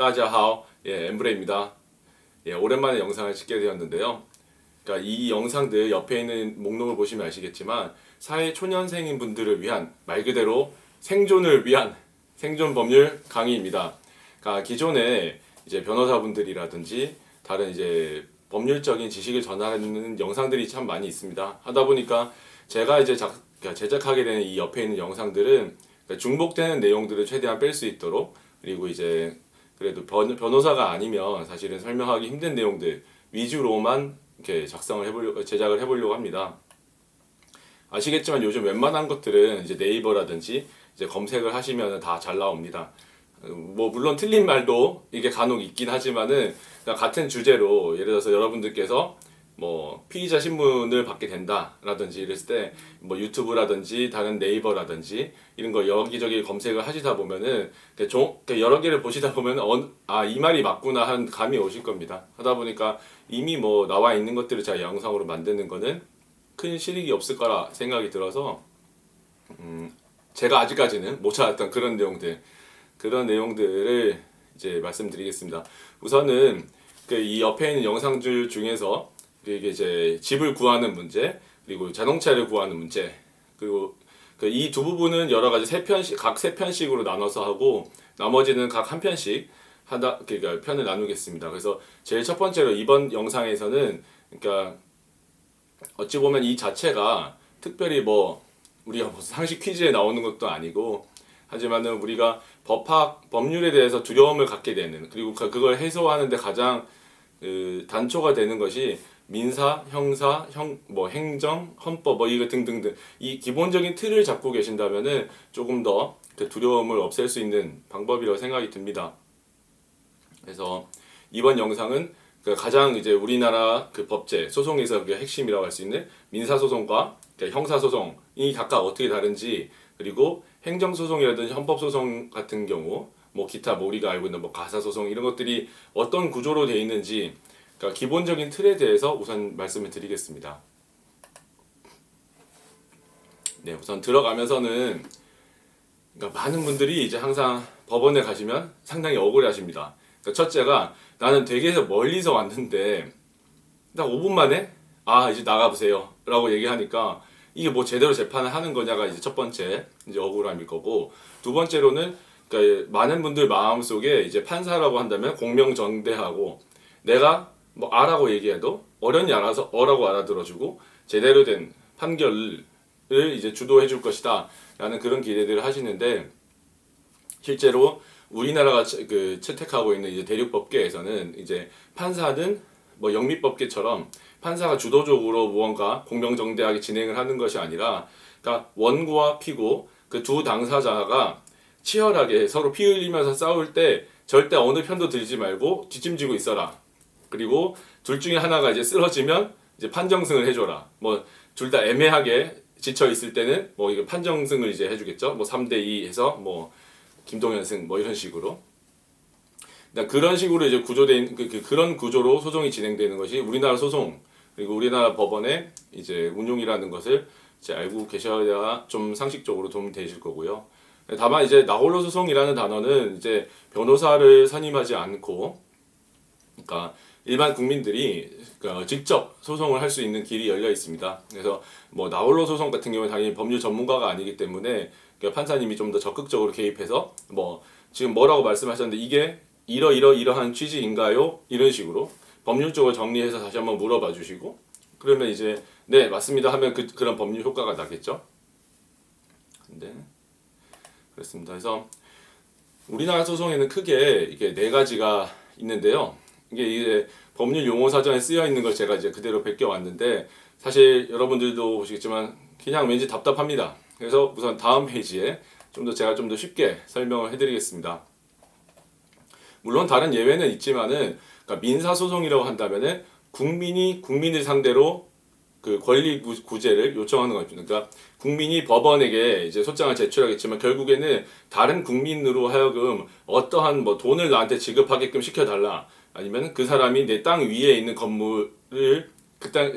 따자하오. 엠브레입니다. 오랜만에 영상을 찍게 되었는데요. 그러니까 이 영상들 옆에 있는 목록을 보시면 아시겠지만 사회 초년생인 분들을 위한 말 그대로 생존을 위한 생존 법률 강의입니다. 그러니까 기존에 이제 변호사분들이라든지 다른 이제 법률적인 지식을 전하는 영상들이 참 많이 있습니다. 하다 보니까 제가 이제 그러니까 제작하게 되는 이 옆에 있는 영상들은 그러니까 중복되는 내용들을 최대한 뺄 수 있도록, 그리고 이제 그래도 변호사가 아니면 사실은 설명하기 힘든 내용들 위주로만 이렇게 제작을 해보려고 합니다. 아시겠지만 요즘 웬만한 것들은 이제 네이버라든지 이제 검색을 하시면 다 잘 나옵니다. 뭐 물론 틀린 말도 이게 간혹 있긴 하지만은 같은 주제로, 예를 들어서 여러분들께서 뭐 피의자 신문을 받게 된다라든지 이랬을 때 뭐 유튜브라든지 다른 네이버라든지 이런 거 여기저기 검색을 하시다 보면은 여러 개를 보시다 보면 이 말이 맞구나 하는 감이 오실 겁니다. 하다 보니까 이미 뭐 나와 있는 것들을 제가 영상으로 만드는 거는 큰 실익이 없을 거라 생각이 들어서 제가 아직까지는 못 찾았던 그런 내용들을 이제 말씀드리겠습니다. 우선은 이 옆에 있는 영상들 중에서 이게 이제 집을 구하는 문제, 그리고 자동차를 구하는 문제, 그리고 이 두 부분은 여러 가지 각 세 편씩으로 나눠서 하고, 나머지는 각 한 편씩 그러니까 편을 나누겠습니다. 그래서 제일 첫 번째로 이번 영상에서는, 그러니까 어찌 보면 이 자체가 특별히 뭐 우리가 무슨 상식 퀴즈에 나오는 것도 아니고, 하지만은 우리가 법률에 대해서 두려움을 갖게 되는, 그리고 그걸 해소하는데 가장 단초가 되는 것이 민사, 형사, 행정, 헌법 이거 등등등 이 기본적인 틀을 잡고 계신다면은 조금 더 그 두려움을 없앨 수 있는 방법이라고 생각이 듭니다. 그래서 이번 영상은 가장 이제 우리나라 법제 소송에서 핵심이라고 할 수 있는 민사 소송과 형사 소송이 각각 어떻게 다른지, 그리고 행정 소송이라든지 헌법 소송 같은 경우 뭐 기타 우리가 알고 있는 뭐 가사 소송 이런 것들이 어떤 구조로 되어 있는지, 그러니까 기본적인 틀에 대해서 우선 말씀을 드리겠습니다. 네, 우선 들어가면서는 그러니까 많은 분들이 이제 항상 법원에 가시면 상당히 억울해하십니다. 그러니까 첫째가, 나는 되게 멀리서 왔는데 딱 5분 만에 이제 나가보세요 라고 얘기하니까 이게 뭐 제대로 재판을 하는 거냐가 이제 첫 번째 이제 억울함일 거고, 두 번째로는 그러니까 많은 분들 마음속에 이제 판사라고 한다면 공명정대하고, 내가 뭐 아라고 얘기해도 어련히 알아서 어라고 알아들어주고 제대로 된 판결을 이제 주도해 줄 것이다 라는 그런 기대들을 하시는데, 실제로 우리나라가 채택하고 있는 이제 대륙법계에서는 이제 판사는 뭐 영미법계처럼 판사가 주도적으로 무언가 공명정대하게 진행을 하는 것이 아니라, 그러니까 원고와 피고 그 두 당사자가 치열하게 서로 피 흘리면서 싸울 때 절대 어느 편도 들지 말고 뒷짐지고 있어라. 그리고 둘 중에 하나가 이제 쓰러지면 이제 판정승을 해줘라. 뭐 둘 다 애매하게 지쳐 있을 때는 뭐 이거 판정승을 이제 해주겠죠. 뭐 3대2 해서 뭐 김동현승 뭐 이런 식으로. 그런 식으로 이제 구조된 그런 구조로 소송이 진행되는 것이 우리나라 소송, 그리고 우리나라 법원의 이제 운용이라는 것을 이제 알고 계셔야 좀 상식적으로 도움이 되실 거고요. 다만 이제 나홀로 소송이라는 단어는 이제 변호사를 선임하지 않고, 그러니까 일반 국민들이 직접 소송을 할 수 있는 길이 열려 있습니다. 그래서 뭐 나홀로 소송 같은 경우는 당연히 법률 전문가가 아니기 때문에 판사님이 좀 더 적극적으로 개입해서 뭐 지금 뭐라고 말씀하셨는데 이게 이러한 취지인가요? 이런 식으로 법률적으로 정리해서 다시 한번 물어봐 주시고, 그러면 이제 네 맞습니다 하면 그런 법률 효과가 나겠죠. 네, 그렇습니다. 그래서 우리나라 소송에는 크게 이게 네 가지가 있는데요. 이게 법률 용어 사전에 쓰여 있는 걸 제가 이제 그대로 베껴 왔는데, 사실 여러분들도 보시겠지만 그냥 왠지 답답합니다. 그래서 우선 다음 페이지에 제가 좀 더 쉽게 설명을 해드리겠습니다. 물론 다른 예외는 있지만은, 그러니까 민사 소송이라고 한다면은 국민을 상대로 그 권리 구제를 요청하는 겁니다. 그러니까 국민이 법원에게 이제 소장을 제출하겠지만 결국에는 다른 국민으로 하여금 어떠한 뭐 돈을 나한테 지급하게끔 시켜달라, 아니면 그 사람이 내 땅 위에 있는 건물을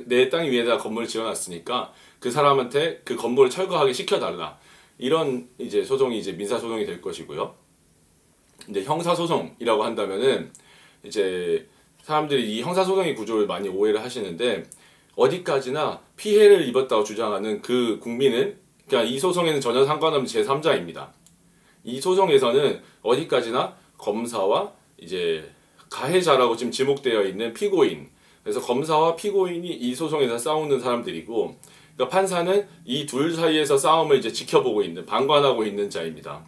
내 땅 위에다 건물을 지어놨으니까 그 사람한테 그 건물을 철거하게 시켜달라, 이런 이제 소송이 이제 민사 소송이 될 것이고요. 이제 형사소송이라고 한다면은 이제 사람들이 이 형사소송의 구조를 많이 오해를 하시는데, 어디까지나 피해를 입었다고 주장하는 그 국민은, 그러니까 이 소송에는 전혀 상관없는 제3자입니다. 이 소송에서는 어디까지나 검사와 이제 가해자라고 지금 지목되어 있는 피고인, 그래서 검사와 피고인이 이 소송에서 싸우는 사람들이고, 그러니까 판사는 이 둘 사이에서 싸움을 이제 지켜보고 있는, 방관하고 있는 자입니다.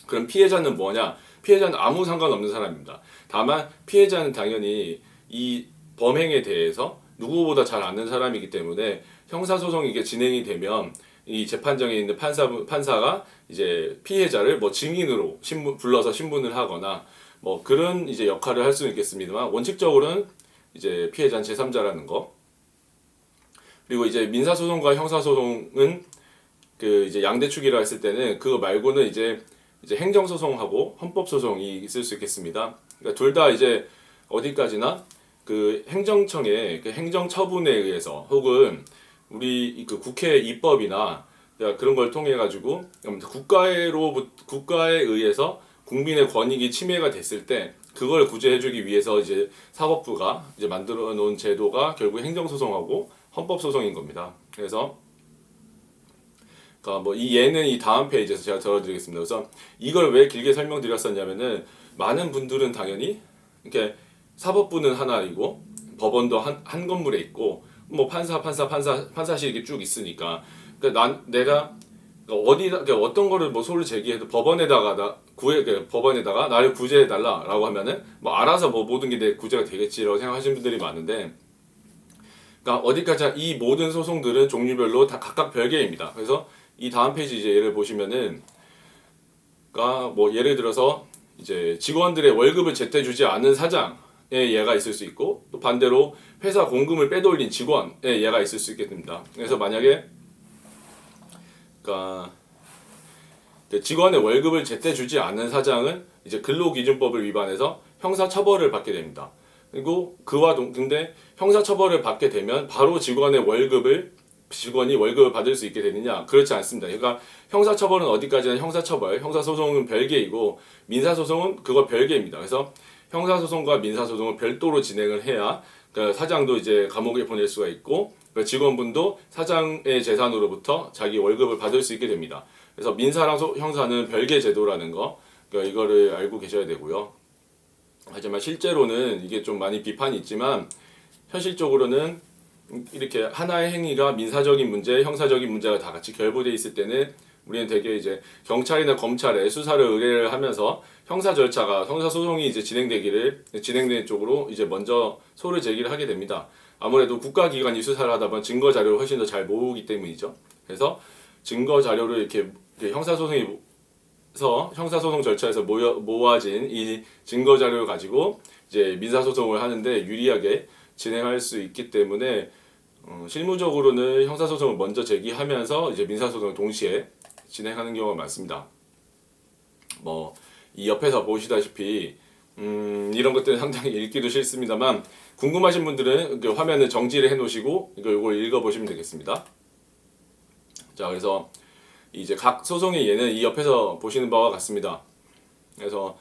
그럼 피해자는 뭐냐? 피해자는 아무 상관없는 사람입니다. 다만 피해자는 당연히 이 범행에 대해서 누구보다 잘 아는 사람이기 때문에 형사소송이 이게 진행이 되면 이 재판정에 있는 판사가 이제 피해자를 뭐 증인으로 불러서 신문을 하거나 뭐 그런 이제 역할을 할 수는 있겠습니다만, 원칙적으로는 이제 피해자는 제3자라는 거. 그리고 이제 민사소송과 형사소송은 그 이제 양대축이라 했을 때는 그거 말고는 이제 행정소송하고 헌법소송이 있을 수 있겠습니다. 그러니까 둘 다 이제 어디까지나 그 행정청의 그 행정처분에 의해서, 혹은 우리 그 국회 입법이나 그런 걸 통해 가지고 국가에 의해서 국민의 권익이 침해가 됐을 때 그걸 구제해주기 위해서 이제 사법부가 이제 만들어 놓은 제도가 결국 행정소송하고 헌법소송인 겁니다. 그래서 뭐 이 예는 이 다음 페이지에서 제가 들어드리겠습니다. 그래서 이걸 왜 길게 설명드렸었냐면은, 많은 분들은 당연히 이렇게 사법부는 하나이고 법원도 한 건물에 있고 뭐 판사실이 이렇게 쭉 있으니까, 그러니까 내가 그러니까 어떤 거를 뭐 소를 제기해도 법원에다가 법원에다가 나를 구제해달라라고 하면은 뭐 알아서 뭐 모든 게 내 구제가 되겠지라고 생각하시는 분들이 많은데, 그러니까 어디까지 이 모든 소송들은 종류별로 다 각각 별개입니다. 그래서 이 다음 페이지 이제 예를 보시면은, 그러니까 뭐 예를 들어서 이제 직원들의 월급을 제때 주지 않은 사장의 예가 있을 수 있고, 또 반대로 회사 공금을 빼돌린 직원의 예가 있을 수 있겠습니다. 그래서 만약에 그러니까 직원의 월급을 제때 주지 않은 사장은 이제 근로기준법을 위반해서 형사처벌을 받게 됩니다. 그리고 근데 형사처벌을 받게 되면 바로 직원이 월급을 받을 수 있게 되느냐? 그렇지 않습니다. 그러니까 형사처벌은 어디까지나 형사처벌, 형사소송은 별개이고 민사소송은 그거 별개입니다. 그래서 형사소송과 민사소송을 별도로 진행을 해야 그러니까 사장도 이제 감옥에 보낼 수가 있고, 그러니까 직원분도 사장의 재산으로부터 자기 월급을 받을 수 있게 됩니다. 그래서 민사랑 형사는 별개 제도라는 거, 그러니까 이거를 알고 계셔야 되고요. 하지만 실제로는 이게 좀 많이 비판이 있지만, 현실적으로는 이렇게 하나의 행위가 민사적인 문제, 형사적인 문제가 다 같이 결부되어 있을 때는 우리는 되게 이제 경찰이나 검찰에 수사를 의뢰를 하면서 형사 소송이 이제 진행되는 쪽으로 이제 먼저 소를 제기를 하게 됩니다. 아무래도 국가기관이 수사를 하다 보면 증거 자료를 훨씬 더 잘 모으기 때문이죠. 그래서 증거 자료를 이렇게 형사소송 절차에서 모아진 이 증거 자료를 가지고 이제 민사소송을 하는데 유리하게 진행할 수 있기 때문에 실무적으로는 형사소송을 먼저 제기하면서 이제 민사소송을 동시에 진행하는 경우가 많습니다. 뭐 이 옆에서 보시다시피 이런 것들은 상당히 읽기도 싫습니다만, 궁금하신 분들은 그 화면을 정지를 해놓으시고 이걸 읽어보시면 되겠습니다. 자, 그래서 이제 각 소송의 예는 이 옆에서 보시는 바와 같습니다. 그래서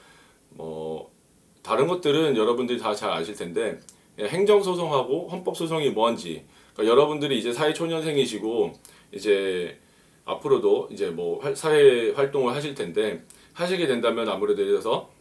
뭐 다른 것들은 여러분들이 다 잘 아실 텐데, 행정소송하고 헌법소송이 뭔지, 그러니까 여러분들이 이제 사회초년생이시고 이제 앞으로도 이제 뭐 사회 활동을 하실 텐데, 하시게 된다면 아무래도 그래서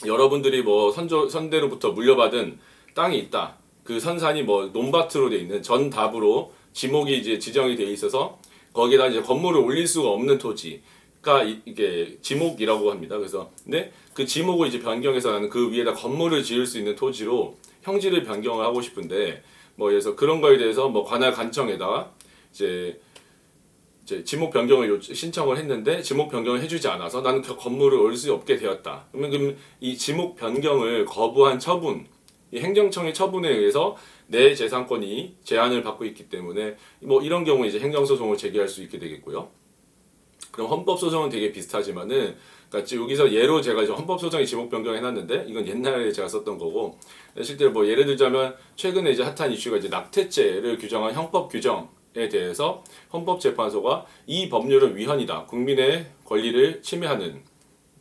여러분들이 뭐 선대로부터 물려받은 땅이 있다. 그 선산이 뭐 논밭으로 돼 있는 전답으로 지목이 이제 지정이 돼 있어서 거기에다 이제 건물을 올릴 수가 없는 토지가 이게 지목이라고 합니다. 그래서 근데 그 지목을 이제 변경해서 나는 그 위에다 건물을 지을 수 있는 토지로 형지를 변경을 하고 싶은데, 뭐 그래서 그런 거에 대해서 뭐 관할 간청에다가 이제 지목 변경을 신청을 했는데 지목 변경을 해주지 않아서 나는 그 건물을 올 수 없게 되었다. 그러면 이 지목 변경을 거부한 처분, 이 행정청의 처분에 의해서 내 재산권이 제한을 받고 있기 때문에 뭐 이런 경우에 이제 행정소송을 제기할 수 있게 되겠고요. 그럼 헌법소송은 되게 비슷하지만은, 그러니까 여기서 예로 제가 이제 헌법소송에 지목 변경해놨는데 이건 옛날에 제가 썼던 거고, 실제로 뭐 예를 들자면 최근에 이제 핫한 이슈가 이제 낙태죄를 규정한 형법 규정에 대해서 헌법재판소가 이 법률은 위헌이다, 국민의 권리를 침해하는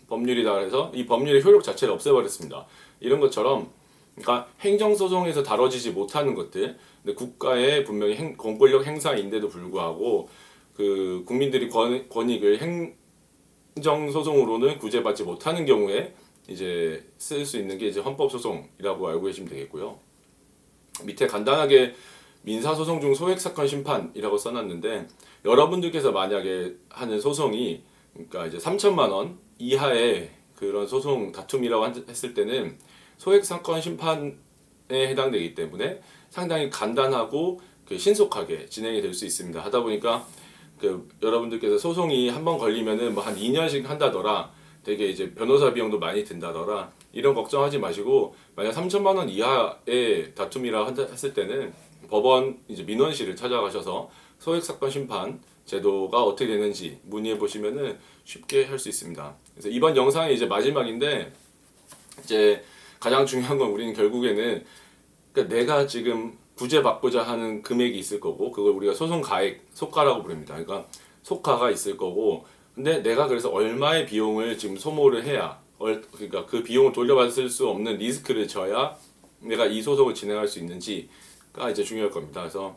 법률이다 해서 이 법률의 효력 자체를 없애버렸습니다. 이런 것처럼 그러니까 행정소송에서 다뤄지지 못하는 것들, 근데 국가의 분명히 공권력 행사인데도 불구하고 그 국민들이 권익을 행정소송으로는 구제받지 못하는 경우에 이제 쓸 수 있는 게 이제 헌법소송이라고 알고 계시면 되겠고요. 밑에 간단하게 민사소송 중 소액사건 심판이라고 써놨는데, 여러분들께서 만약에 하는 소송이 그러니까 이제 3천만 원 이하의 그런 소송 다툼이라고 했을 때는 소액사건 심판에 해당되기 때문에 상당히 간단하고 신속하게 진행이 될 수 있습니다. 하다 보니까 여러분들께서 소송이 한 번 걸리면은 뭐 한 2년씩 한다더라, 되게 이제 변호사 비용도 많이 든다더라, 이런 걱정하지 마시고, 만약 3천만 원 이하의 다툼이라 했을 때는 법원 이제 민원실을 찾아가셔서 소액사건 심판 제도가 어떻게 되는지 문의해 보시면은 쉽게 할 수 있습니다. 그래서 이번 영상이 이제 마지막인데, 이제 가장 중요한 건 우리는 결국에는 그러니까 내가 지금 구제받고자 하는 금액이 있을 거고, 그걸 우리가 소송가액, 속가라고 부릅니다. 그러니까 속가가 있을 거고, 근데 내가 그래서 얼마의 비용을 지금 소모를 해야, 그러니까 그 비용을 돌려받을 수 없는 리스크를 져야 내가 이 소송을 진행할 수 있는지가 이제 중요할 겁니다. 그래서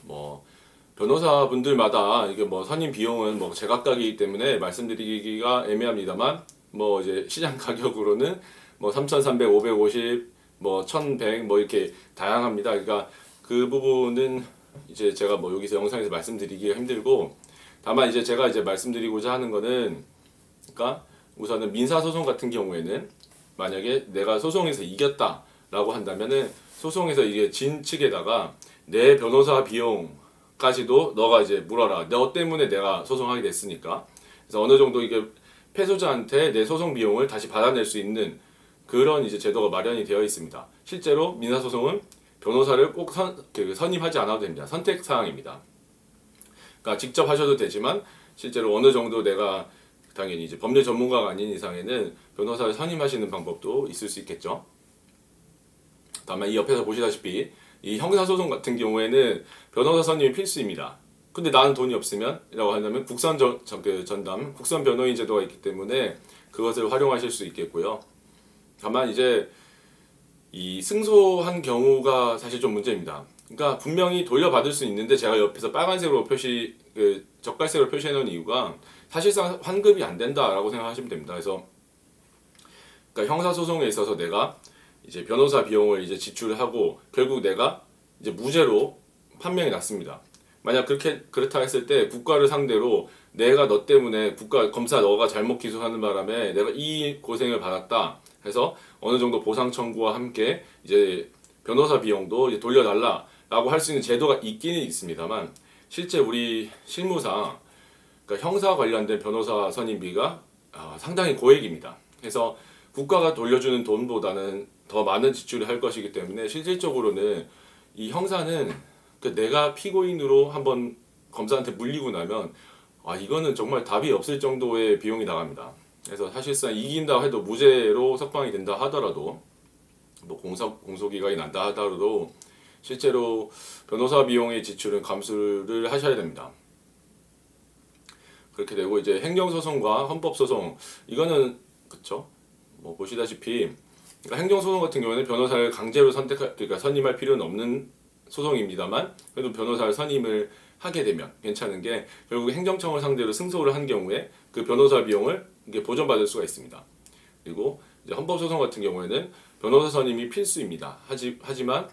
뭐 변호사분들마다 이게 뭐 선임 비용은 뭐 제각각이기 때문에 말씀드리기가 애매합니다만, 뭐 이제 시장 가격으로는 뭐 3,300, 550, 뭐 1,100 뭐 이렇게 다양합니다. 그러니까 그 부분은 이제 제가 뭐 여기서 영상에서 말씀드리기가 힘들고, 다만 이제 제가 이제 말씀드리고자 하는 거는, 그러니까 우선은 민사소송 같은 경우에는 만약에 내가 소송에서 이겼다라고 한다면은 소송에서 이게 진 측에다가 내 변호사 비용까지도 너가 이제 물어라. 너 때문에 내가 소송하게 됐으니까. 그래서 어느 정도 이게 패소자한테 내 소송 비용을 다시 받아낼 수 있는 그런 이제 제도가 마련이 되어 있습니다. 실제로 민사소송은 변호사를 꼭 선임하지 않아도 됩니다. 선택 사항입니다. 그러니까 직접 하셔도 되지만, 실제로 어느 정도 내가 당연히 이제 법률 전문가가 아닌 이상에는 변호사를 선임하시는 방법도 있을 수 있겠죠. 다만 이 옆에서 보시다시피 이 형사소송 같은 경우에는 변호사 선임이 필수입니다. 근데 나는 돈이 없으면 이라고 한다면 전담, 국선 변호인 제도가 있기 때문에 그것을 활용하실 수 있겠고요. 다만 이제 이 승소한 경우가 사실 좀 문제입니다. 그러니까 분명히 돌려받을 수 있는데, 제가 옆에서 빨간색으로 젓갈색으로 표시해 놓은 이유가 사실상 환급이 안 된다라고 생각하시면 됩니다. 그래서 그러니까 형사소송에 있어서 내가 이제 변호사 비용을 이제 지출하고 결국 내가 이제 무죄로 판명이 났습니다. 만약 그렇다 했을 때 국가를 상대로 내가 너 때문에 검사 너가 잘못 기소하는 바람에 내가 이 고생을 받았다 해서 어느 정도 보상 청구와 함께 이제 변호사 비용도 이제 돌려달라라고 할 수 있는 제도가 있기는 있습니다만, 실제 우리 실무상 그러니까 형사 관련된 변호사 선임비가 상당히 고액입니다. 그래서 국가가 돌려주는 돈보다는 더 많은 지출을 할 것이기 때문에 실질적으로는 이 형사는 내가 피고인으로 한번 검사한테 물리고 나면 이거는 정말 답이 없을 정도의 비용이 나갑니다. 그래서 사실상 이긴다 해도 무죄로 석방이 된다 하더라도, 뭐 공소기각이 난다 하더라도 실제로 변호사 비용의 지출은 감수를 하셔야 됩니다. 그렇게 되고 이제 행정소송과 헌법소송, 이거는 그쵸? 뭐 보시다시피 그러니까 행정소송 같은 경우에는 변호사를 강제로 그러니까 선임할 필요는 없는 소송입니다만, 그래도 변호사를 선임을 하게 되면 괜찮은 게, 결국 행정청을 상대로 승소를 한 경우에 그 변호사 비용을 이게 보전받을 수가 있습니다. 그리고 이제 헌법소송 같은 경우에는 변호사 선임이 필수입니다. 하지만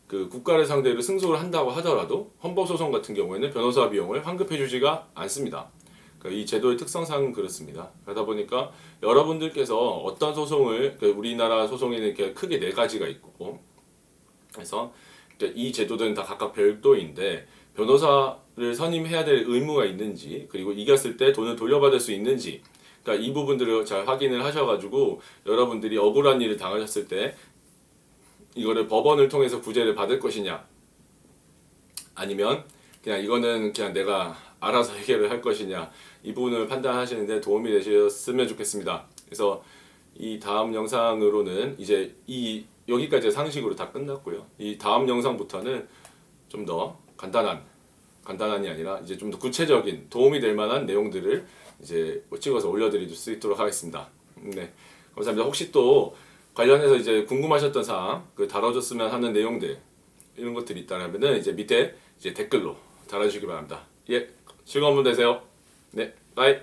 그 국가를 상대로 승소를 한다고 하더라도 헌법소송 같은 경우에는 변호사 비용을 환급해주지가 않습니다. 그러니까 이 제도의 특성상 그렇습니다. 그러다 보니까 여러분들께서 어떤 소송을, 우리나라 소송에는 이렇게 크게 4가지가 있고, 그래서 이 제도들은 다 각각 별도인데 변호사를 선임해야 될 의무가 있는지, 그리고 이겼을 때 돈을 돌려받을 수 있는지, 그러니까 이 부분들을 잘 확인을 하셔가지고 여러분들이 억울한 일을 당하셨을 때 이거를 법원을 통해서 구제를 받을 것이냐, 아니면 그냥 이거는 그냥 내가 알아서 해결을 할 것이냐, 이 부분을 판단하시는데 도움이 되셨으면 좋겠습니다. 그래서 이 다음 영상으로는 이제 여기까지 상식으로 다 끝났고요. 이 다음 영상부터는 좀 더 간단한이 아니라 이제 좀 더 구체적인 도움이 될 만한 내용들을 이제 뭐 찍어서 올려드릴 수 있도록 하겠습니다. 네, 감사합니다. 혹시 또 관련해서 이제 궁금하셨던 사항, 그 다뤄줬으면 하는 내용들 이런 것들이 있다면은 이제 밑에 이제 댓글로 달아주시기 바랍니다. 예, 즐거운 분 되세요. 네, 바이.